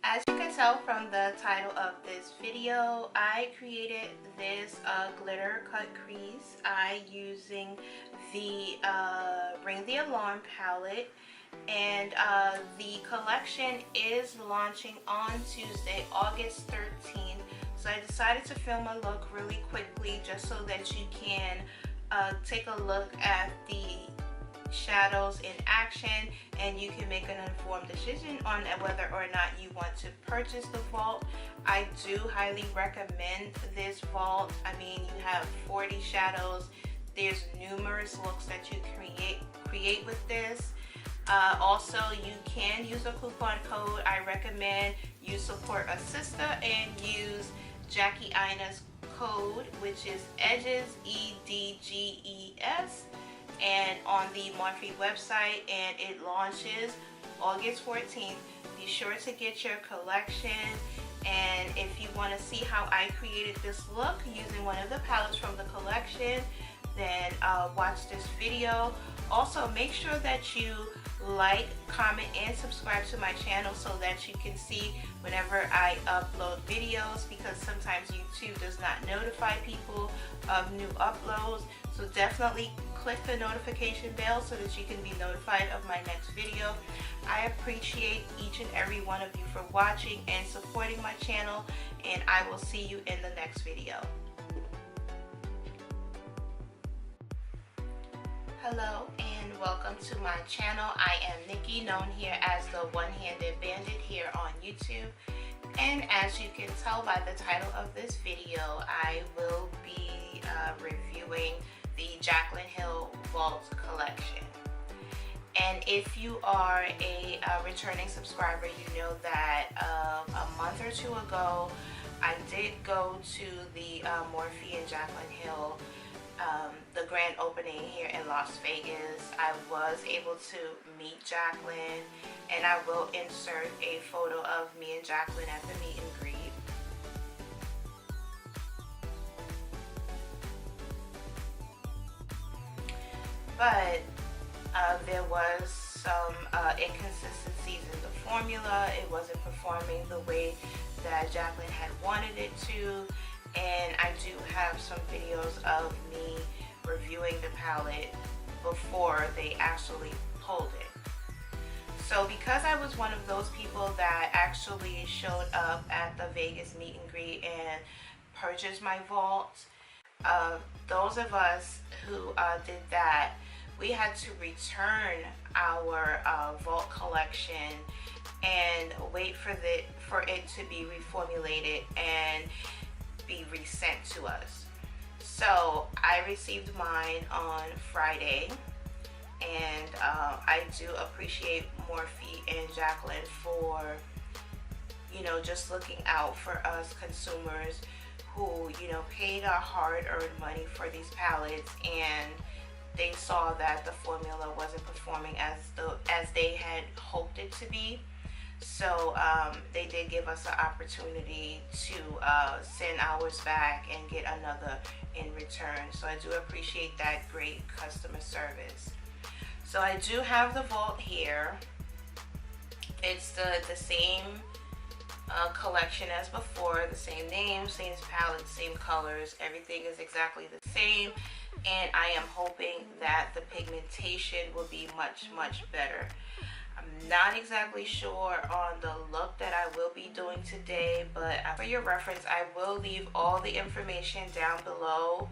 As you can tell from the title of this video, I created this glitter cut crease using the Ring the Alarm palette, and the collection is launching on Tuesday, August 13th. So I decided to film a look really quickly just so that you can take a look at the shadows in action, and you can make an informed decision on whether or not you want to purchase the vault. I do highly recommend this vault. I mean, you have 40 shadows. There's numerous looks that you create with this. Also, you can use a coupon code. I recommend you support a sister and use Jaclyn's code, which is EDGES, EDGES, and on the Morphe website, and it launches August 14th. Be sure to get your collection, and if you want to see how I created this look using one of the palettes from the collection, then watch this video. Also, make sure that you like, comment, and subscribe to my channel so that you can see whenever I upload videos, because sometimes YouTube does not notify people of new uploads. So definitely click the notification bell so that you can be notified of my next video. I appreciate each and every one of you for watching and supporting my channel, and I will see you in the next video. Hello and welcome to my channel. I am Nikki, known here as the One-Handed Bandit here on YouTube. And as you can tell by the title of this video, I will be reviewing the Jaclyn Hill Vault collection. And if you are a returning subscriber, you know that a month or two ago, I did go to the Morphe and Jaclyn Hill the grand opening here in Las Vegas. I was able to meet Jaclyn, and I will insert a photo of me and Jaclyn at the meet and greet. But there was some inconsistencies in the formula. It wasn't performing the way that Jaclyn had wanted it to. And I do have some videos of me reviewing the palette before they actually pulled it. So because I was one of those people that actually showed up at the Vegas meet and greet and purchased my vault, those of us who did that, we had to return our vault collection and wait for it to be reformulated and be resent to us. So I received mine on Friday, and I do appreciate Morphe and Jaclyn for, you know, just looking out for us consumers who, you know, paid our hard-earned money for these palettes, and they saw that the formula wasn't performing as they had hoped it to be. So they did give us an opportunity to send ours back and get another in return. So I do appreciate that great customer service. So I do have the vault here. It's the same collection as before, the same name, same palette, same colors. Everything is exactly the same, and I am hoping that the pigmentation will be much better. I'm not exactly sure on the look that I will be doing today, but for your reference, I will leave all the information down below.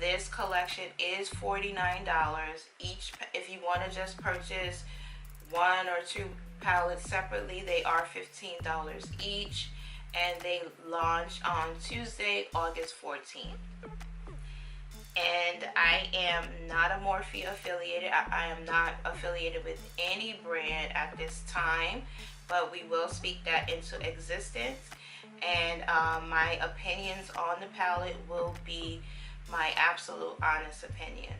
This collection is $49 each. If you want to just purchase one or two palettes separately, they are $15 each, and they launch on Tuesday, August 14th. And I am not a Morphe affiliated. I am not affiliated with any brand at this time, but we will speak that into existence. And my opinions on the palette will be my absolute honest opinions.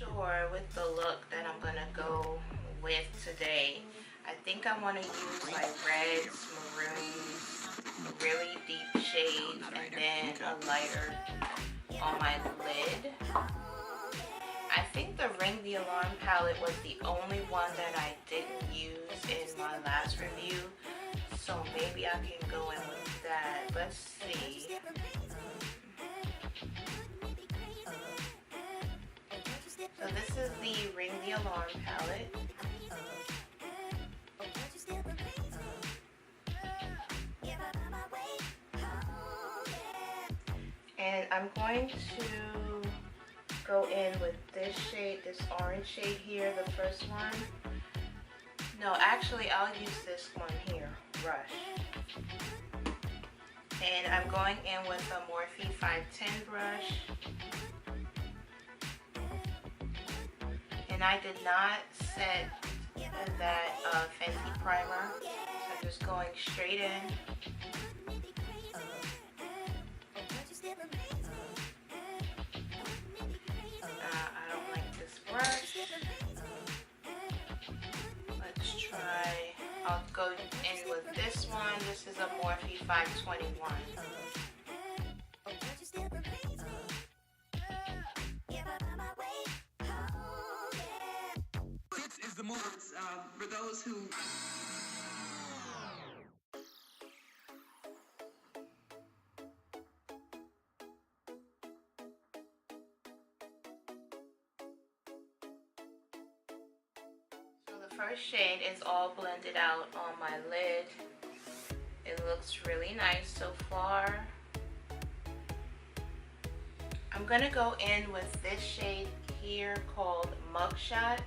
sure with the look that I'm gonna go with today. I think I want to use like reds, maroons, really deep shades, and then a lighter on my lid. I think the Ring the Alarm palette was the only one that I didn't use in my last review, so maybe I can go in with that. Let's see. So this is the Ring the Alarm palette. And I'm going to go in with this shade, this orange shade here, the first one. No, actually I'll use this one here, Rush. And I'm going in with a Morphe 510 brush. And I did not set that Fenty primer, so I'm just going straight in. I don't like this brush. Let's try, I'll go in with this one. This is a Morphe 521. This is the movement for those who... So the first shade is all blended out on my lid. It looks really nice so far. I'm gonna go in with this shade here called Mugshot.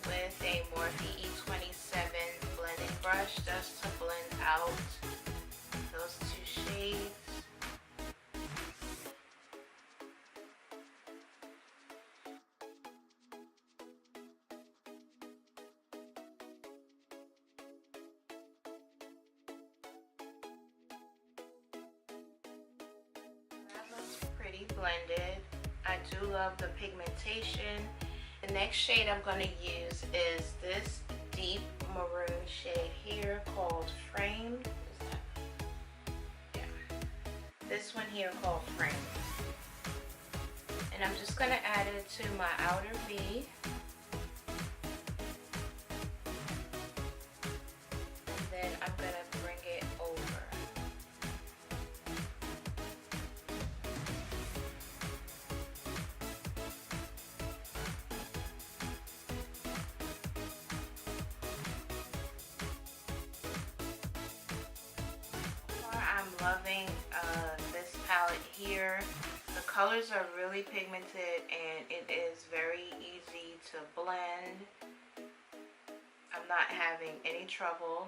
With a Morphe E27 blending brush just to blend out those two shades. That looks pretty blended. I do love the pigmentation. The next shade I'm going to use is this deep maroon shade here called Framed. Yeah. This one here called Framed. And I'm just going to add it to my outer V. And then I'm going to bring it over. I'm loving this palette here. The colors are really pigmented and it is very easy to blend. I'm not having any trouble.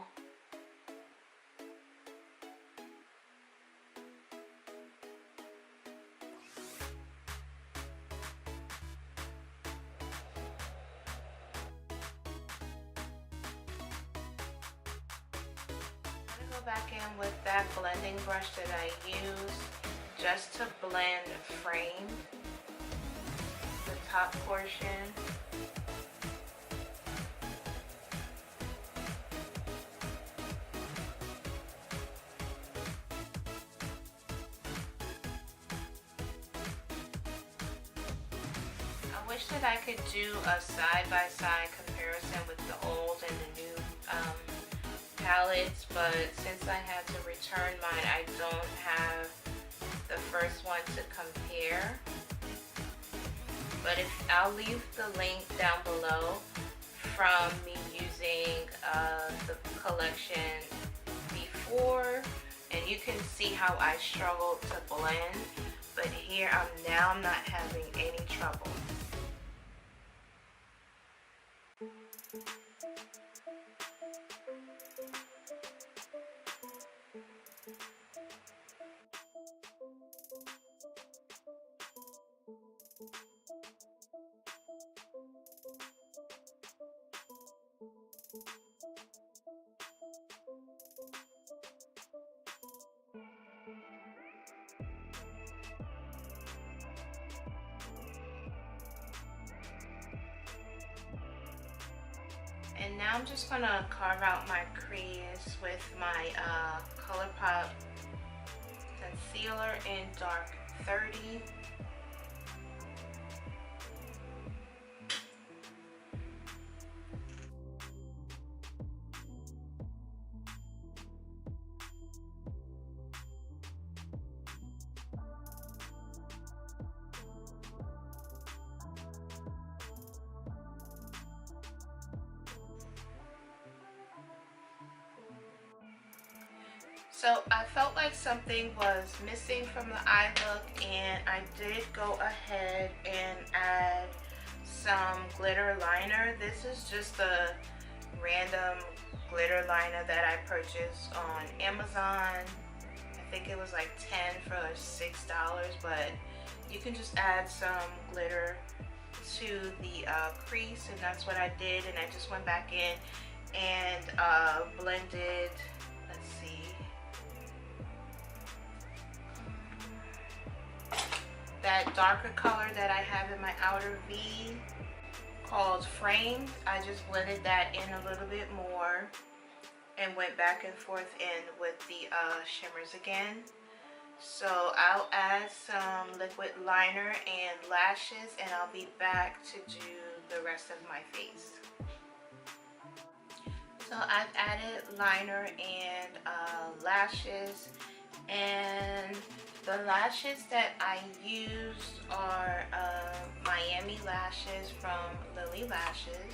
Back in with that blending brush that I used just to blend Frame, the top portion. I wish that I could do a side-by-side comparison with the old and the new palettes, but since I had to return mine, I don't have the first one to compare. But I'll leave the link down below from me using the collection before, and you can see how I struggled to blend, but here I'm not having any trouble. And now I'm just gonna carve out my crease with my ColourPop concealer in dark 30. So I felt like something was missing from the eye look, and I did go ahead and add some glitter liner. This is just a random glitter liner that I purchased on Amazon. I think it was like 10 for $6, but you can just add some glitter to the crease, and that's what I did. And I just went back in and blended, let's see, that darker color that I have in my outer V called Framed. I just blended that in a little bit more and went back and forth in with the shimmers again. So I'll add some liquid liner and lashes, and I'll be back to do the rest of my face. So I've added liner and lashes, and the lashes that I used are Miami lashes from Lily Lashes.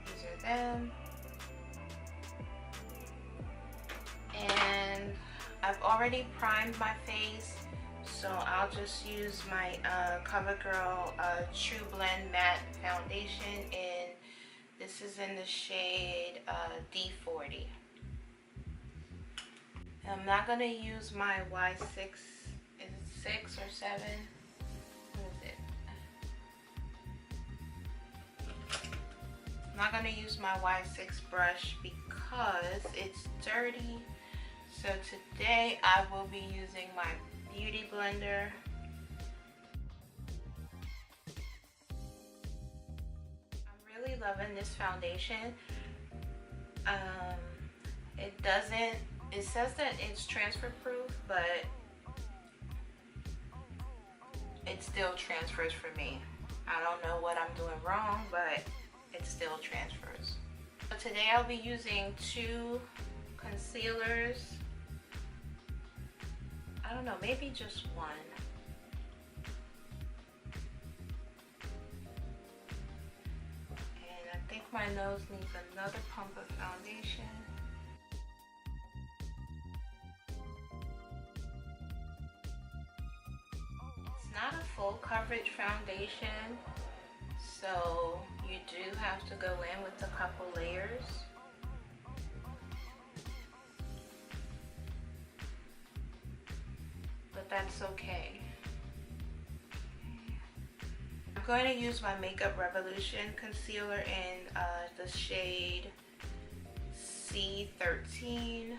These are them. And I've already primed my face, so I'll just use my CoverGirl True Blend Matte Foundation, and this is in the shade D40. I'm not going to use my Y6, is it 6 or 7? What is it? I'm not going to use my Y6 brush because it's dirty. So today I will be using my Beauty Blender. I'm really loving this foundation. It says that it's transfer proof, but it still transfers for me. I don't know what I'm doing wrong, but it still transfers. So today I'll be using 2 concealers. I don't know, maybe just 1. And I think my nose needs another pump of foundation. It's not a full coverage foundation, so you do have to go in with a couple layers. But that's okay. I'm going to use my Makeup Revolution concealer in the shade C13.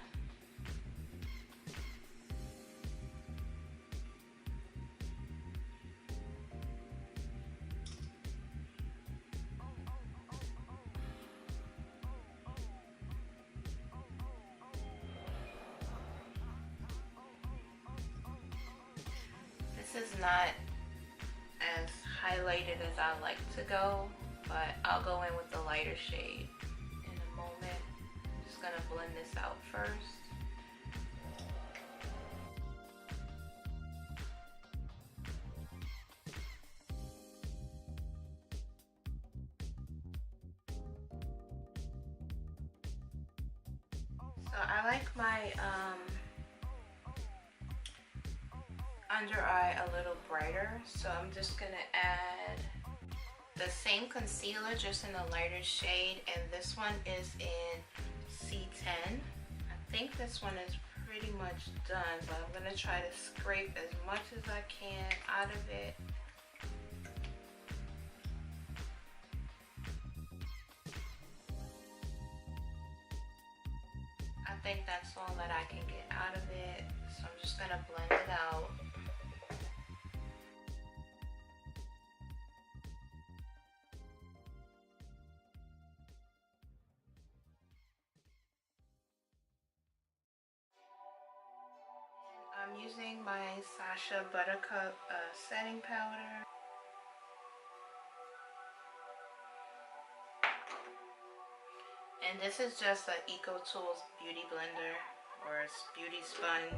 This is not as highlighted as I like to go, but I'll go in with the lighter shade in a moment. Just gonna blend this out first. So I like my under eye a little brighter, so I'm just gonna add the same concealer, just in a lighter shade, and this one is in C10. I think this one is pretty much done, but I'm gonna try to scrape as much as I can out of it. I think that's all that I can get out of it, so I'm just gonna blend it out. I'm using my Sacha Buttercup setting powder. And this is just an Eco Tools beauty blender or a beauty sponge.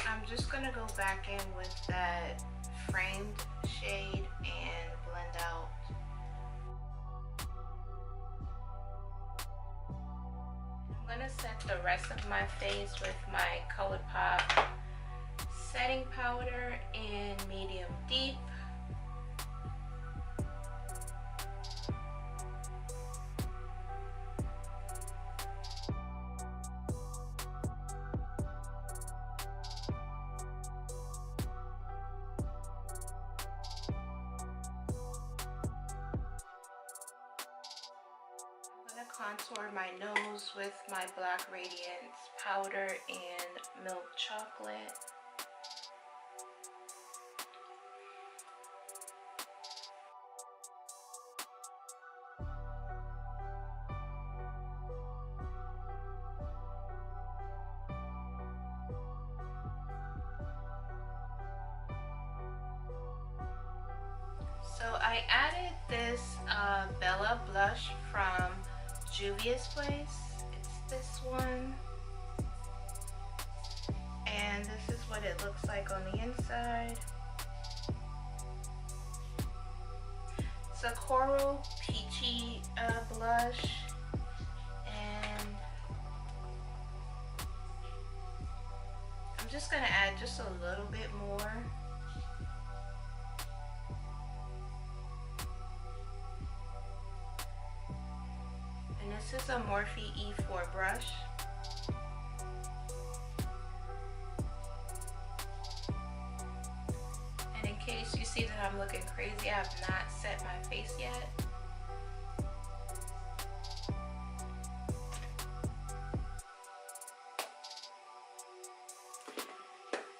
I'm just gonna go back in with that framed shade and blend out. I'm gonna set the rest of my face with my ColourPop setting powder in medium deep. Contour my nose with my Black Radiance powder and milk chocolate. So I added this Bella blush from Juvia's Place. It's this one, and this is what it looks like on the inside. It's a coral peachy blush, and I'm just gonna add just a little bit more. This is a Morphe E4 brush. And in case you see that I'm looking crazy, I have not set my face yet.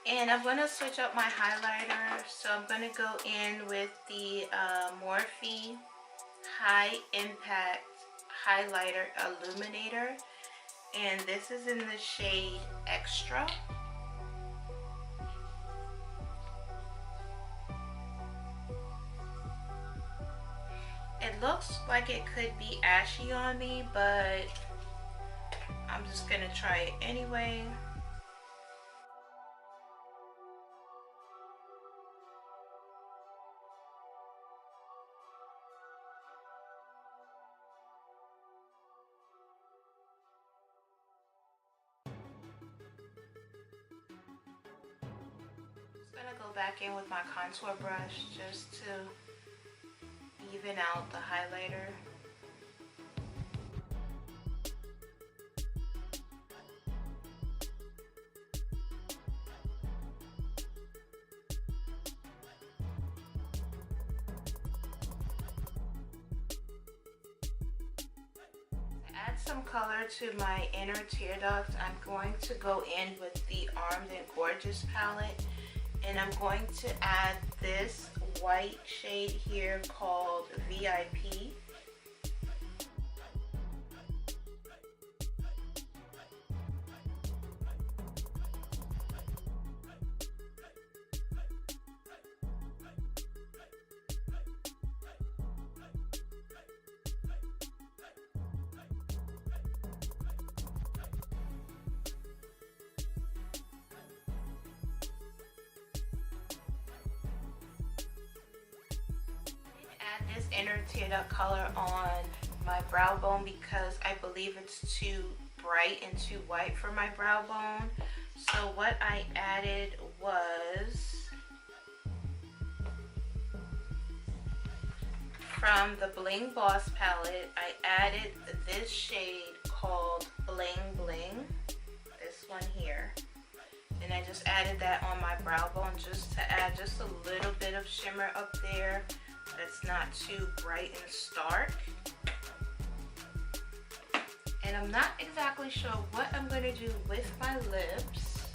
And I'm going to switch up my highlighter. So I'm going to go in with the Morphe High Impact Highlighter Illuminator, and this is in the shade Extra. It looks like it could be ashy on me, but I'm just gonna try it anyway. Gonna go back in with my contour brush just to even out the highlighter. To add some color to my inner tear ducts, I'm going to go in with the Armed and Gorgeous palette. And I'm going to add this white shade here called VIP. inner teared up color on my brow bone because I believe it's too bright and too white for my brow bone. So what I added was, from the Bling Boss palette, I added this shade called Bling Bling, this one here. And I just added that on my brow bone just to add just a little bit of shimmer up there that's not too bright and stark. And I'm not exactly sure what I'm going to do with my lips.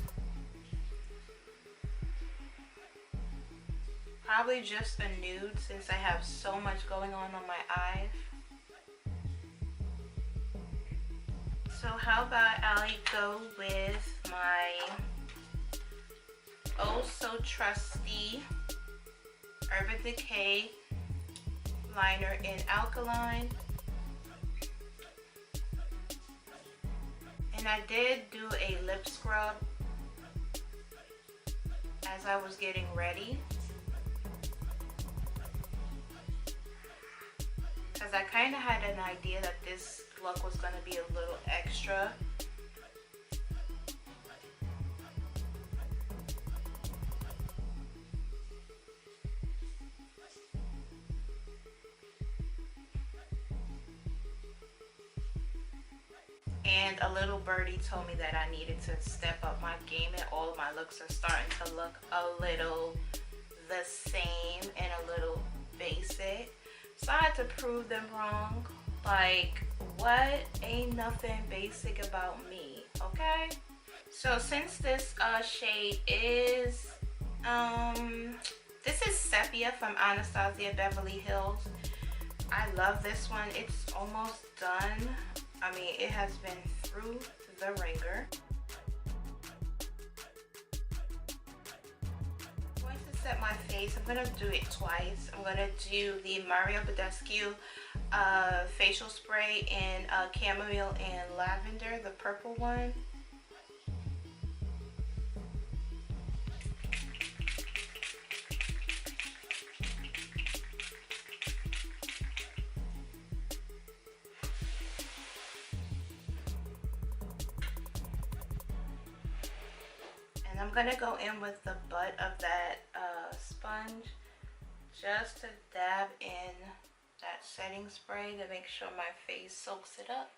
Probably just a nude since I have so much going on my eyes. So how about I go with my oh so trusty Urban Decay liner in Alkaline. And I did do a lip scrub as I was getting ready, because I kind of had an idea that this look was going to be a little extra. And a little birdie told me that I needed to step up my game, and all of my looks are starting to look a little the same and a little basic. So I had to prove them wrong. Like, what? Ain't nothing basic about me, okay? So since this shade is, this is Sepia from Anastasia Beverly Hills. I love this one. It's almost done. I mean, it has been through the ringer. I'm going to set my face. I'm going to do it twice. I'm going to do the Mario Badescu facial spray in chamomile and lavender, the purple one. I'm gonna go in with the butt of that sponge just to dab in that setting spray to make sure my face soaks it up.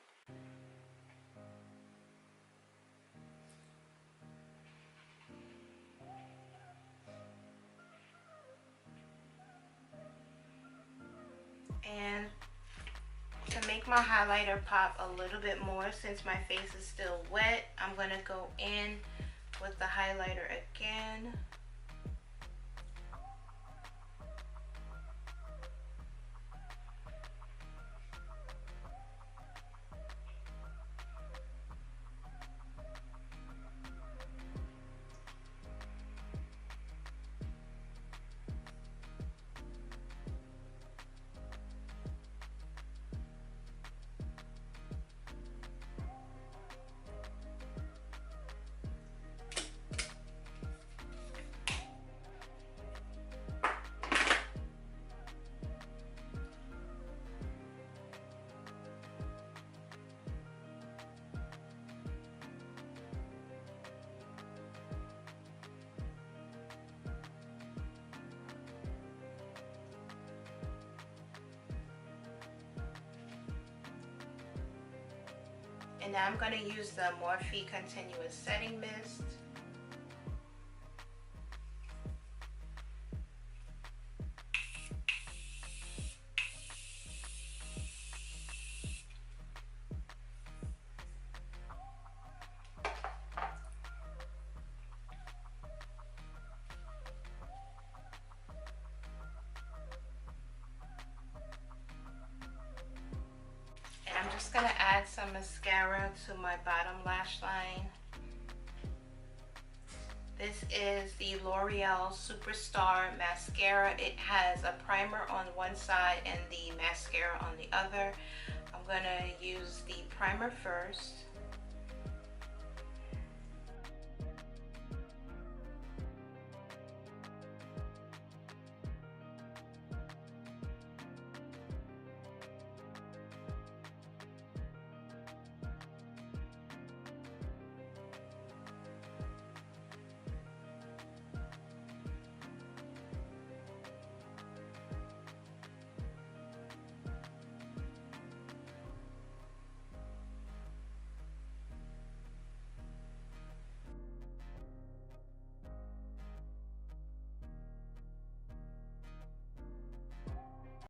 And to make my highlighter pop a little bit more, since my face is still wet, I'm gonna go in with the highlighter again. And now I'm going to use the Morphe Continuous Setting Mist. I'm just going to add some mascara to my bottom lash line. This is the L'Oreal Superstar Mascara. It has a primer on one side and the mascara on the other. I'm going to use the primer first.